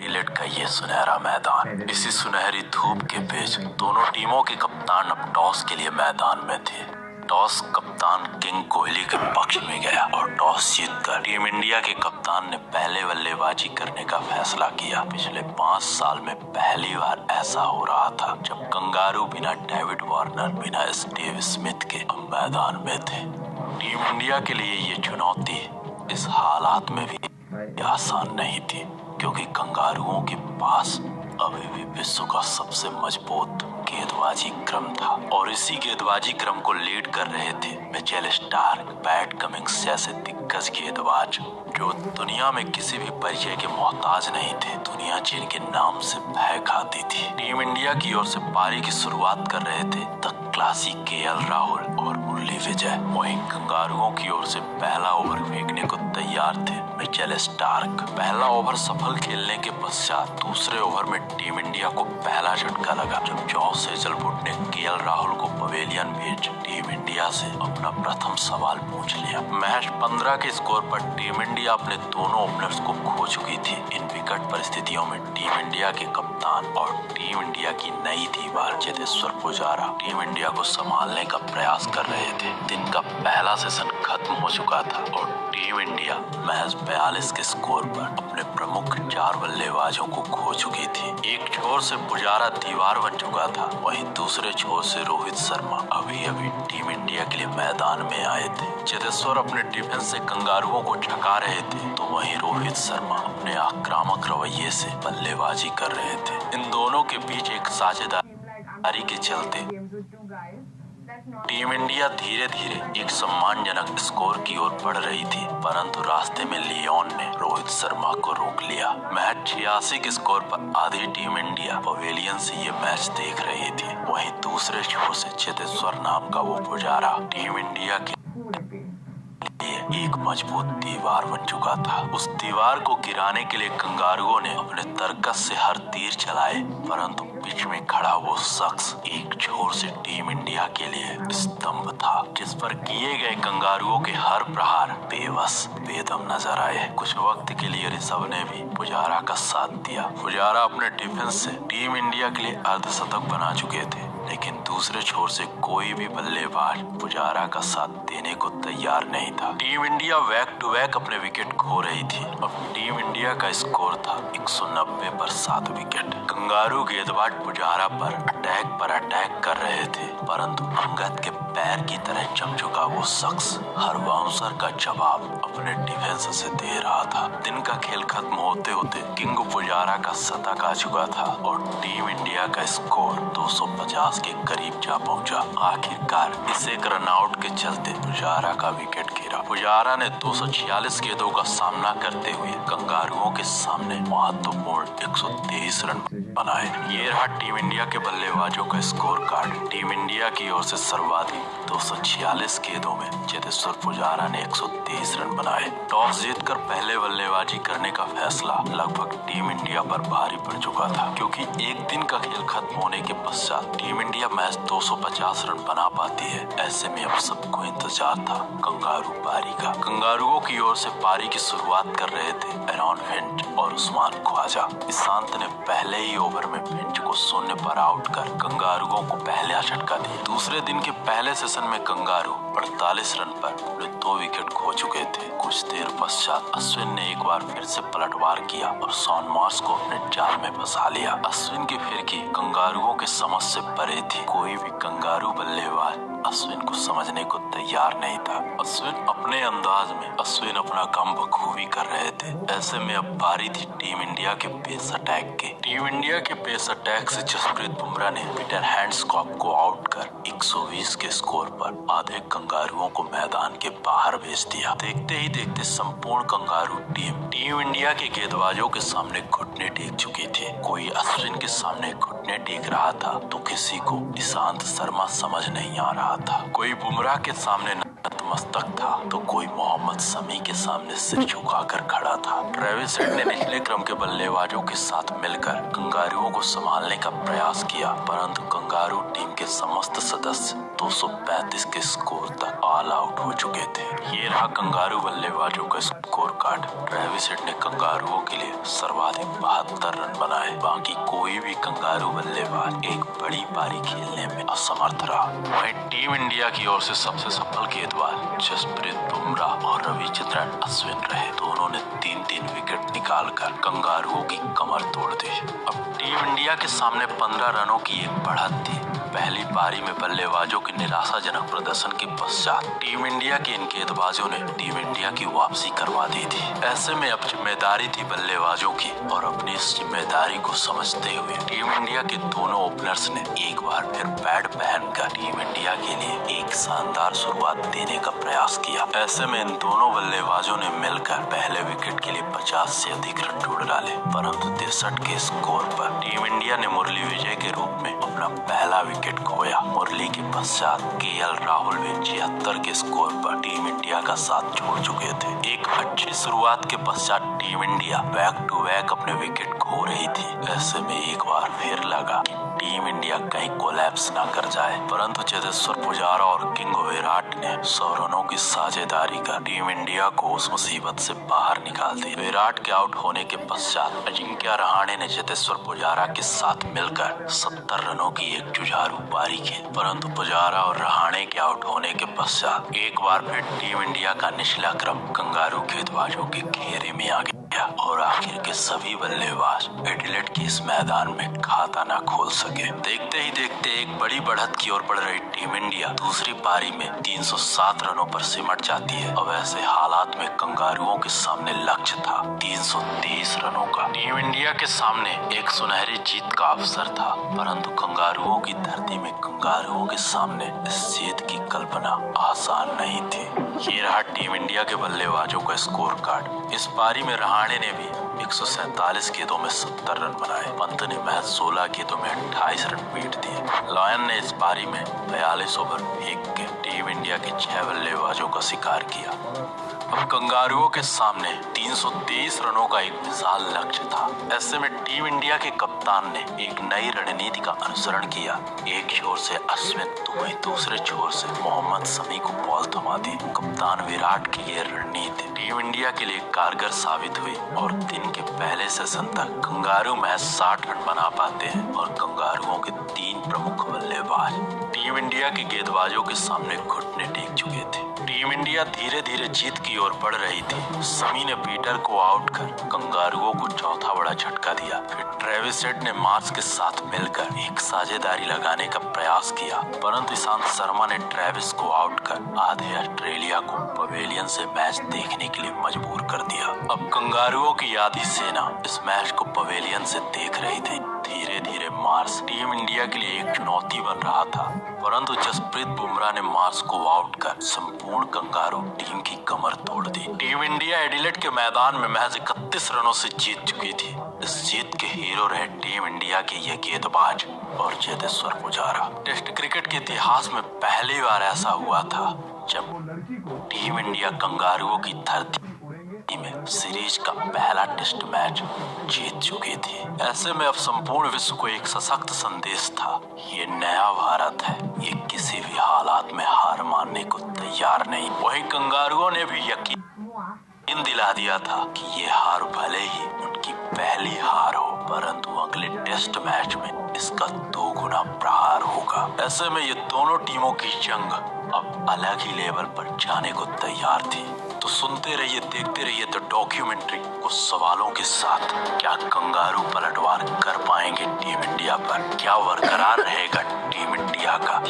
Adelaide का ये सुनहरा मैदान, इसी सुनहरी धूप के बीच दोनों टीमों के कप्तान अब टॉस के लिए मैदान में थे। टॉस कप्तान किंग कोहली के पक्ष में गया और टॉस जीतकर टीम इंडिया के कप्तान ने पहले बल्लेबाजी करने का फैसला किया। पिछले 5 साल में पहली बार ऐसा हो रहा था जब कंगारू बिना डेविड वार्नर, बिना स्टीव स्मिथ के अब मैदान में थे। टीम इंडिया के लिए ये चुनौती इस हालात में भी आसान नहीं थी, क्योंकि कंगारुओं के पास अभी भी विश्व का सबसे मजबूत गेंदबाजी क्रम था और इसी गेंदबाजी क्रम को लीड कर रहे थे मिचेल स्टार्क, पैट कमिंस जैसे दिग्गज गेंदबाज जो दुनिया में किसी भी परिचय के मोहताज नहीं थे। दुनिया जिनके नाम से भय खाती थी। टीम इंडिया की ओर से पारी की शुरुआत कर रहे थे द क्लासी केएल राहुल और मुरली विजय। वहीं कंगारुओं की ओर से पहला ओवर फेंकने को तैयार थे मिचेल स्टार्क। पहला ओवर सफल खेलने के पश्चात दूसरे ओवर में टीम इंडिया को पहला झटका लगा जब जॉस हेजलवुड ने केएल राहुल को पवेलियन भेज टीम इंडिया से अपना प्रथम सवाल पूछ लिया। मैच 15 के स्कोर पर टीम इंडिया अपने दोनों ओपनर्स को खो चुकी थी। इन विकट परिस्थितियों में टीम इंडिया के कप्तान और टीम इंडिया की नई दीवार चेतेश्वर पुजारा टीम इंडिया को संभालने का प्रयास कर रहे थे। दिन का पहला सेशन खत्म हो चुका था और टीम इंडिया महज 42 के स्कोर पर अपने प्रमुख 4 बल्लेबाजों को खो चुकी थी। एक छोर से पुजारा दीवार बन चुका था, वहीं दूसरे छोर से रोहित शर्मा अभी अभी टीम इंडिया के लिए मैदान में आए थे। चेतेश्वर अपने डिफेंस से कंगारुओं को झका रहे थे, तो वहीं रोहित शर्मा अपने आक्रामक रवैये से बल्लेबाजी कर रहे थे। इन दोनों के बीच एक साझेदारी के चलते टीम इंडिया धीरे धीरे एक सम्मानजनक स्कोर की ओर बढ़ रही थी, परंतु रास्ते में लियोन ने रोहित शर्मा को रोक लिया। मैच 86 के स्कोर पर आधी टीम इंडिया पवेलियन से ये मैच देख रही थी। वहीं दूसरे छोर से चेतेश्वर नाम का वो पुजारा टीम इंडिया के एक मजबूत दीवार बन चुका था। उस दीवार को गिराने के लिए कंगारुओं ने अपने तरकस से हर तीर चलाए, परंतु बीच में खड़ा वो शख्स एक छोर से टीम इंडिया के लिए स्तंभ था, जिस पर किए गए कंगारुओं के हर प्रहार बेबस बेदम नजर आए। कुछ वक्त के लिए ऋषभ ने भी पुजारा का साथ दिया। पुजारा अपने डिफेंस से टीम इंडिया के लिए अर्धशतक बना चुके थे, लेकिन दूसरे छोर से कोई भी बल्लेबाज पुजारा का साथ देने को तैयार नहीं था। Team India back to back अपने विकेट खो रही थी। अब टीम इंडिया का स्कोर था 190 पर 7 विकेट। कंगारू गेंदबाज पुजारा पर अटैक कर रहे थे, परंतु अंगद के पैर की तरह जम चुका वो शख्स हर बाउंसर का जवाब अपने डिफेंस से दे रहा था। दिन का खेल खत्म होते होते किंग पुजारा का शतक आ चुका था और टीम इंडिया का स्कोर 250 के करीब जा पहुंचा। आखिरकार इस एक रनआउट के चलते पुजारा का विकेट गिरा। पुजारा ने 246 गेंदों का सामना करते हुए कंगारुओं के सामने महत्वपूर्ण 123 रन बनाए। ये रहा टीम इंडिया के बल्लेबाजों का स्कोर कार्ड। टीम इंडिया की ओर से सर्वाधिक 246 गेंदों में चेतेश्वर पुजारा ने 123 रन बनाए। टॉस जीतकर पहले बल्लेबाजी करने का फैसला लगभग टीम इंडिया पर भारी पड़ चुका था, क्योंकि एक दिन का खेल खत्म होने के पश्चात टीम इंडिया मैच 250 रन बना पाती है। ऐसे में अब सबको इंतजार था कंगारू पारी का। कंगारुओं की ओर से पारी की शुरुआत कर रहे थे एरॉन फिंच और उस्मान ख्वाजा। ईशांत ने पहले ही ओवर में फिंच को 0 पर आउट कर कंगारुओं को पहला झटका दिया। दूसरे दिन के पहले सेशन में कंगारू 48 रन पर अपने 2 विकेट खो चुके थे। कुछ देर पश्चात अश्विन ने एक बार फिर से पलटवार किया और शॉन मार्श को अपने जाल में फंसा लिया। अश्विन की फिरकी कंगारुओं के समझ से परे थी। कोई भी कंगारू बल्लेबाज अश्विन को समझने को तैयार नहीं था। अश्विन अपने अंदाज में अश्विन अपना काम बखूबी कर रहे थे। ऐसे में अब बारी थी टीम इंडिया के पेस अटैक के। टीम इंडिया के पेस अटैक से जसप्रीत बुमराह ने पीटर हैंड्सकॉम्ब को आउट कर 120 के स्कोर पर आधे कंगारुओं को मैदान के बाहर भेज दिया। देखते ही देखते संपूर्ण कंगारू टीम इंडिया के गेंदबाजों के सामने घुटने टेक चुकी थी। कोई अश्विन के सामने घुटने टेक रहा था तो किसी को ईशांत शर्मा समझ नहीं आ रहा था। कोई बुमराह के सामने नतमस्तक था तो कोई मोहम्मद शमी के सामने सिर झुकाकर खड़ा था। ट्रेविस हेड ने निचले क्रम के बल्लेबाजों के साथ मिलकर कंगारुओं को संभालने का प्रयास किया, परंतु कंगारू टीम के समस्त सदस्य 235 के स्कोर तक ऑल आउट हो चुके थे। ये रहा कंगारू बल्लेबाजों का स्कोर कार्ड। ट्रेविस हेड ने कंगारुओं के लिए सर्वाधिक 72 रन बनाए। बाकी कोई भी कंगारू बल्लेबाज एक बड़ी पारी खेलने में असमर्थ रहा। वहीं टीम इंडिया की ओर से सबसे सफल गेंदबाज जसप्रीत बुमराह और रविचंद्रन अश्विन रहे। दोनों ने 3-3 विकेट निकालकर कंगारुओं की कमर तोड़ दी। अब टीम इंडिया के सामने 15 रनों की एक बढ़त थी। पहली पारी में बल्लेबाजों के निराशाजनक प्रदर्शन के पश्चात टीम इंडिया के इन गेंदबाजों ने टीम इंडिया की वापसी करवा दी थी। ऐसे में अब जिम्मेदारी थी बल्लेबाजों की, और अपनी इस जिम्मेदारी को समझते हुए टीम इंडिया के दोनों ओपनर्स ने एक बार फिर पैड पहनकर टीम इंडिया के लिए एक शानदार शुरुआत देने का प्रयास किया। ऐसे में इन दोनों बल्लेबाजों ने मिलकर पहले विकेट के लिए 50 से अधिक रन जोड़ डाले, परंतु 63 के स्कोर पर टीम इंडिया ने मुरली विजय के रूप में अपना पहला विकेट खोया। मुरली के पश्चात केएल राहुल भी 76 के स्कोर पर टीम इंडिया का साथ छोड़ चुके थे। एक अच्छी शुरुआत के पश्चात team India back to back अपने विकेट खो रही थी। ऐसे में एक बार फिर लगा कि टीम इंडिया कहीं कोलैप्स ना कर जाए, परंतु चेतेश्वर पुजारा और किंग विराट ने 100 रनों की साझेदारी कर टीम इंडिया को उस मुसीबत से बाहर निकाल दिया। विराट के आउट होने के पश्चात अजिंक्य रहाणे ने चेतेश्वर पुजारा के साथ मिलकर 70 रनों की एक जुझारू पारी खेली, परंतु पुजारा और रहाणे के आउट होने के पश्चात एक बार फिर टीम इंडिया का निचला क्रम कंगारू गेंदबाजों के घेरे में आ गया और आखिर के सभी बल्लेबाज एडिलेड के इस मैदान में खाता न खोल सके। देखते ही देखते एक बड़ी बढ़त की ओर बढ़ रही टीम इंडिया दूसरी पारी में 307 रनों पर सिमट जाती है। अब ऐसे हालात में कंगारुओं के सामने लक्ष्य था 330 रनों का। टीम इंडिया के सामने एक सुनहरी जीत का अवसर था, परंतु कंगारुओं की धरती में कंगारुओं के सामने इस जीत की कल्पना आसान नहीं थी। ये रहा टीम इंडिया के बल्लेबाजों का स्कोर कार्ड। इस पारी में रहाणे ने भी 147 गेंदों में 70 रन बनाए। पंत ने महज 16 गेंदों में 28 रन पीट दिए। लॉयन ने इस पारी में 42 ओवर फेंक के टीम इंडिया के 6 बल्लेबाजों का शिकार किया। अब कंगारुओं के सामने 323 रनों का एक विशाल लक्ष्य था। ऐसे में टीम इंडिया के कप्तान ने एक नई रणनीति का अनुसरण किया। एक छोर से अश्विन तो वहीं दूसरे छोर से मोहम्मद शमी को बॉल थमा दी। कप्तान विराट की ये रणनीति टीम इंडिया के लिए कारगर साबित हुई और दिन के पहले सेशन तक कंगारू महज 60 रन बना पाते हैं और कंगारुओं के 3 प्रमुख बल्लेबाज टीम इंडिया के गेंदबाजों के सामने घुटने टेक चुके थे। टीम इंडिया धीरे धीरे जीत की ओर बढ़ रही थी। शमी ने पीटर को आउट कर कंगारुओं को चौथा बड़ा झटका दिया। फिर ट्रेविस हेड ने मार्स के साथ मिलकर एक साझेदारी लगाने का प्रयास किया, परंतु ईशांत शर्मा ने ट्रेविस को आउट कर आधे ऑस्ट्रेलिया को पवेलियन से मैच देखने के लिए मजबूर कर दिया। अब कंगारुओं की आधी सेना इस मैच को पवेलियन से देख रही थी। धीरे धीरे मार्स टीम इंडिया के लिए एक चुनौती बन रहा था, परंतु जसप्रीत बुमराह ने मार्स को आउट कर संपूर्ण कंगारू टीम की कमर तोड़ दी। टीम इंडिया एडिलेड के मैदान में महज 31 रनों से जीत चुकी थी। इस जीत के हीरो रहे टीम इंडिया के ये गेंदबाज और चेतेश्वर पुजारा। टेस्ट क्रिकेट के इतिहास में पहली बार ऐसा हुआ था जब टीम इंडिया कंगारुओं की धरती में सीरीज का पहला टेस्ट मैच जीत चुकी थी। ऐसे में अब संपूर्ण विश्व को एक सशक्त संदेश था, ये नया भारत है, ये किसी भी हालात में हार मानने को तैयार नहीं। वहीं कंगारुओं ने भी यकीन दिला दिया था कि ये हार भले ही उनकी पहली हार हो, परंतु अगले टेस्ट मैच में इसका 2 गुना प्रहार होगा। ऐसे में ये दोनों टीमों की जंग अब अलग ही लेवल पर जाने को तैयार थी। तो सुनते रहिए, देखते रहिए द डॉक्यूमेंट्री कुछ सवालों के साथ। क्या कंगारू पलटवार कर पाएंगे टीम इंडिया पर? क्या बरकरार रहेगा टीम इंडिया का